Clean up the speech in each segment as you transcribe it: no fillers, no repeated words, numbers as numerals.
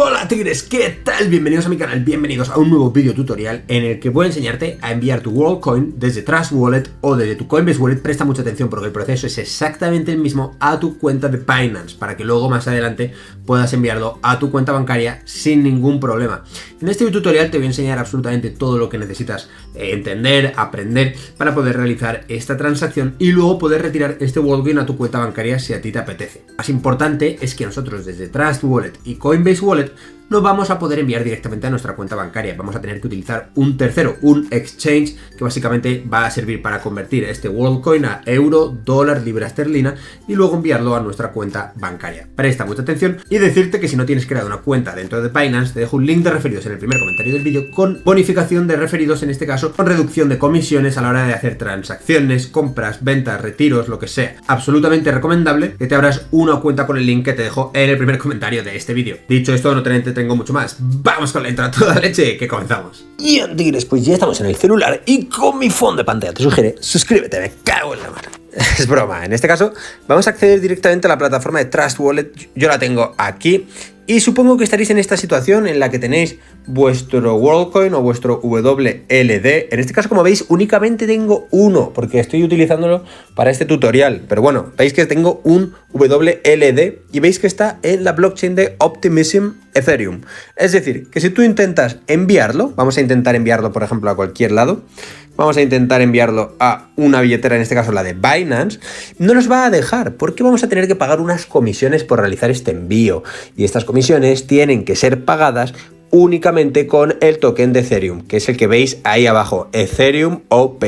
Hola tigres, ¿qué tal? Bienvenidos a mi canal, bienvenidos a un nuevo vídeo tutorial en el que voy a enseñarte a enviar tu WorldCoin desde Trust Wallet o desde tu Coinbase Wallet. Presta mucha atención porque el proceso es exactamente el mismo a tu cuenta de Binance para que luego más adelante puedas enviarlo a tu cuenta bancaria sin ningún problema. En este video tutorial te voy a enseñar absolutamente todo lo que necesitas entender, aprender para poder realizar esta transacción y luego poder retirar este WorldCoin a tu cuenta bancaria si a ti te apetece. Lo más importante es que nosotros desde Trust Wallet y Coinbase Wallet no vamos a poder enviar directamente a nuestra cuenta bancaria, vamos a tener que utilizar un tercero, un exchange, que básicamente va a servir para convertir este WorldCoin a euro, dólar, libra esterlina y luego enviarlo a nuestra cuenta bancaria. Presta mucha atención y decirte que si no tienes creado una cuenta dentro de Binance, te dejo un link de referidos en el primer comentario del vídeo con bonificación de referidos, en este caso con reducción de comisiones a la hora de hacer transacciones, compras, ventas, retiros, lo que sea. Absolutamente recomendable que te abras una cuenta con el link que te dejo en el primer comentario de este vídeo. Dicho esto, no te entretengo mucho más. Vamos con la intro a toda leche, que comenzamos. Y tigres, pues ya estamos en el celular y con mi fondo de pantalla te sugiere suscríbete, me cago en la mano. Es broma, en este caso vamos a acceder directamente a la plataforma de Trust Wallet. Yo la tengo aquí y supongo que estaréis en esta situación en la que tenéis vuestro WorldCoin o vuestro WLD. En este caso, como veis, únicamente tengo uno porque estoy utilizándolo para este tutorial. Pero bueno, veis que tengo un WLD y veis que está en la blockchain de Optimism Ethereum. Es decir, que si tú intentas enviarlo, vamos a intentar enviarlo, por ejemplo, a cualquier lado. Vamos a intentar enviarlo a una billetera, en este caso la de Binance. No nos va a dejar porque vamos a tener que pagar unas comisiones por realizar este envío. Y estas comisiones tienen que ser pagadas únicamente con el token de Ethereum, que es el que veis ahí abajo, Ethereum OP.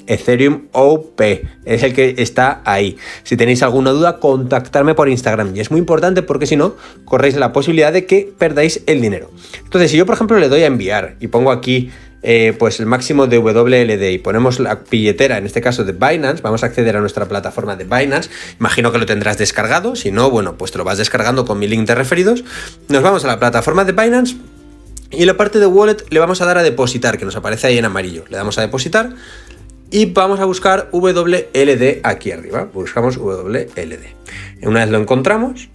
Ethereum OP es el que está ahí. Si tenéis alguna duda, contactarme por Instagram. Y es muy importante porque si no, corréis la posibilidad de que perdáis el dinero. Entonces, si yo, por ejemplo, le doy a enviar y pongo aquí pues el máximo de WLD y ponemos la billetera, en este caso de Binance, vamos a acceder a nuestra plataforma de Binance. Imagino que lo tendrás descargado. Si no, bueno, pues te lo vas descargando con mi link de referidos. Nos vamos a la plataforma de Binance. Y en la parte de Wallet le vamos a dar a depositar, que nos aparece ahí en amarillo. Le damos a depositar y vamos a buscar WLD aquí arriba. Buscamos WLD. Una vez lo encontramos,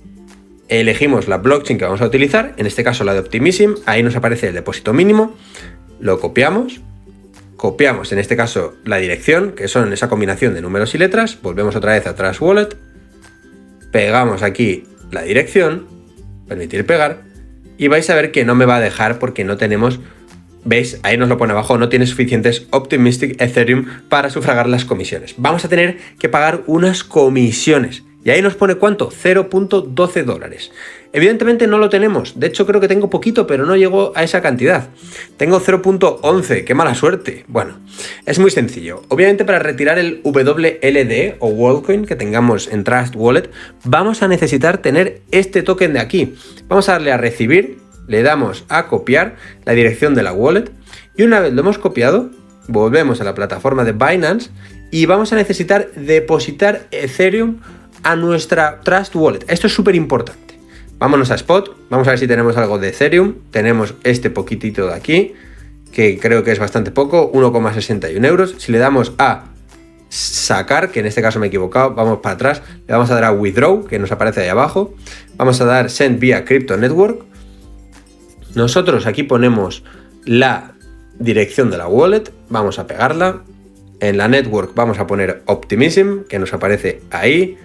elegimos la blockchain que vamos a utilizar, en este caso la de Optimism. Ahí nos aparece el depósito mínimo. Lo copiamos en este caso la dirección, que son esa combinación de números y letras. Volvemos otra vez a Trust Wallet. Pegamos aquí la dirección, permitir pegar. Y vais a ver que no me va a dejar porque no tenemos, ¿veis? Ahí nos lo pone abajo, no tiene suficientes Optimistic Ethereum para sufragar las comisiones. Vamos a tener que pagar unas comisiones. Y ahí nos pone ¿cuánto? 0.12 dólares. Evidentemente no lo tenemos. De hecho, creo que tengo poquito, pero no llego a esa cantidad. Tengo 0.11. ¡Qué mala suerte! Bueno, es muy sencillo. Obviamente, para retirar el WLD o WorldCoin que tengamos en Trust Wallet, vamos a necesitar tener este token de aquí. Vamos a darle a recibir, le damos a copiar la dirección de la wallet y una vez lo hemos copiado, volvemos a la plataforma de Binance y vamos a necesitar depositar Ethereum a nuestra Trust Wallet. Esto es súper importante. Vámonos a Spot, vamos a ver si tenemos algo de Ethereum. Tenemos este poquitito de aquí, que creo que es bastante poco, 1,61 euros. Si le damos a sacar, que en este caso me he equivocado, vamos para atrás, le vamos a dar a Withdraw, que nos aparece ahí abajo. Vamos a dar Send via Crypto Network. Nosotros aquí ponemos la dirección de la wallet, vamos a pegarla. En la network vamos a poner Optimism, que nos aparece ahí.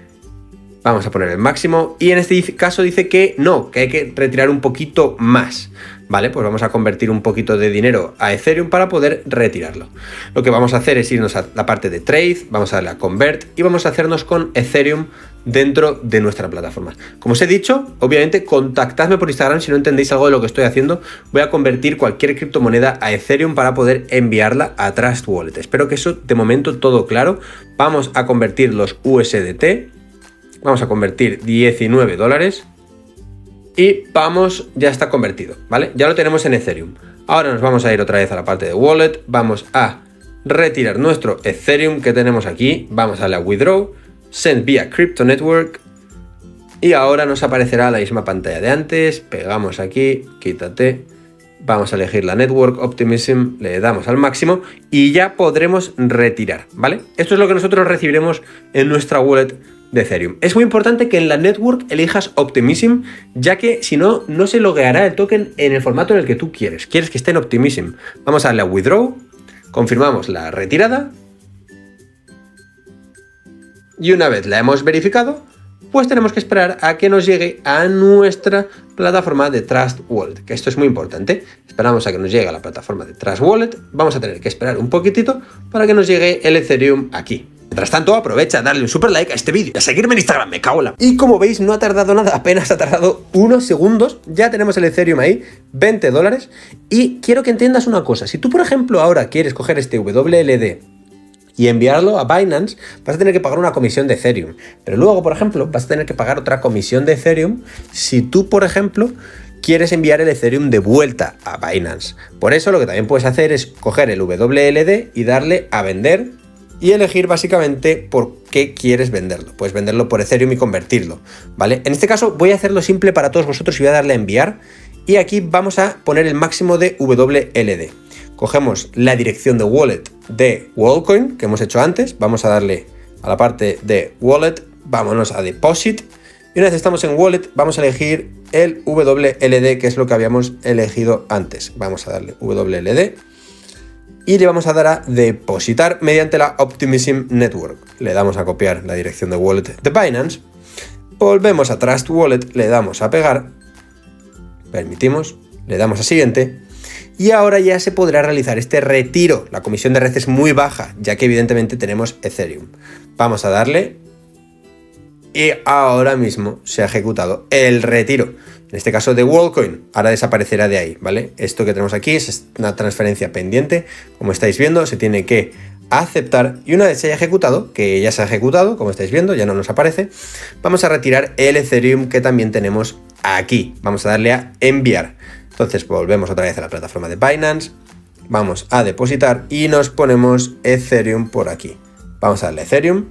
Vamos a poner el máximo y en este caso dice que no, que hay que retirar un poquito más. Vale, pues vamos a convertir un poquito de dinero a Ethereum para poder retirarlo. Lo que vamos a hacer es irnos a la parte de Trade, vamos a darle a Convert y vamos a hacernos con Ethereum dentro de nuestra plataforma. Como os he dicho, obviamente contactadme por Instagram si no entendéis algo de lo que estoy haciendo. Voy a convertir cualquier criptomoneda a Ethereum para poder enviarla a Trust Wallet. Espero que eso de momento todo claro. Vamos a convertir los USDT. Vamos a convertir 19 dólares y vamos, ya está convertido, ¿vale? Ya lo tenemos en Ethereum. Ahora nos vamos a ir otra vez a la parte de Wallet, vamos a retirar nuestro Ethereum que tenemos aquí, vamos a darle a Withdraw, Send via Crypto Network y ahora nos aparecerá la misma pantalla de antes, pegamos aquí, quítate, vamos a elegir la Network Optimism, le damos al máximo y ya podremos retirar, ¿vale? Esto es lo que nosotros recibiremos en nuestra wallet de Ethereum. Es muy importante que en la network elijas Optimism, ya que si no, no se logueará el token en el formato en el que tú quieres. Quieres que esté en Optimism. Vamos a darle a Withdraw, confirmamos la retirada y una vez la hemos verificado, pues tenemos que esperar a que nos llegue a nuestra plataforma de Trust Wallet, que esto es muy importante. Esperamos a que nos llegue a la plataforma de Trust Wallet, vamos a tener que esperar un poquitito para que nos llegue el Ethereum aquí. Mientras tanto, aprovecha a darle un super like a este vídeo y a seguirme en Instagram, me cago en la... Y como veis, no ha tardado nada, apenas ha tardado unos segundos, ya tenemos el Ethereum ahí, $20. Y quiero que entiendas una cosa, si tú por ejemplo ahora quieres coger este WLD y enviarlo a Binance, vas a tener que pagar una comisión de Ethereum. Pero luego, por ejemplo, vas a tener que pagar otra comisión de Ethereum si tú, por ejemplo, quieres enviar el Ethereum de vuelta a Binance. Por eso lo que también puedes hacer es coger el WLD y darle a vender y elegir básicamente por qué quieres venderlo. Puedes venderlo por Ethereum y convertirlo, ¿vale? En este caso voy a hacerlo simple para todos vosotros y voy a darle a enviar. Y aquí vamos a poner el máximo de WLD. Cogemos la dirección de wallet de WorldCoin que hemos hecho antes, vamos a darle a la parte de wallet, vámonos a deposit y una vez estamos en wallet vamos a elegir el WLD que es lo que habíamos elegido antes. Vamos a darle WLD y le vamos a dar a depositar mediante la Optimism Network. Le damos a copiar la dirección de wallet de Binance, volvemos a Trust Wallet, le damos a pegar, permitimos, le damos a siguiente. Y ahora ya se podrá realizar este retiro. La comisión de red es muy baja, ya que evidentemente tenemos Ethereum. Vamos a darle y ahora mismo se ha ejecutado el retiro. En este caso de WorldCoin, ahora desaparecerá de ahí, ¿vale? Esto que tenemos aquí es una transferencia pendiente. Como estáis viendo, se tiene que aceptar y una vez se haya ejecutado, que ya se ha ejecutado, como estáis viendo, ya no nos aparece, vamos a retirar el Ethereum que también tenemos aquí. Vamos a darle a enviar. Entonces volvemos otra vez a la plataforma de Binance, vamos a depositar y nos ponemos Ethereum por aquí. Vamos a darle a Ethereum,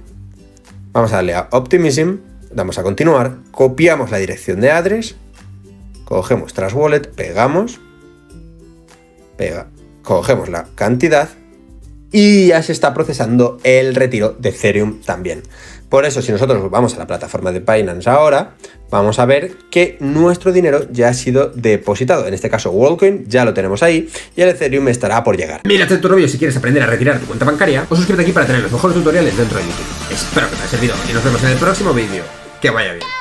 vamos a darle a Optimism, damos a continuar, copiamos la dirección de address, cogemos Trust Wallet, pegamos, cogemos la cantidad y ya se está procesando el retiro de Ethereum también. Por eso, si nosotros vamos a la plataforma de Binance ahora, vamos a ver que nuestro dinero ya ha sido depositado. En este caso, WorldCoin ya lo tenemos ahí y el Ethereum estará por llegar. Mírate el vídeo si quieres aprender a retirar tu cuenta bancaria o suscríbete aquí para tener los mejores tutoriales dentro de YouTube. Espero que te haya servido y nos vemos en el próximo vídeo. Que vaya bien.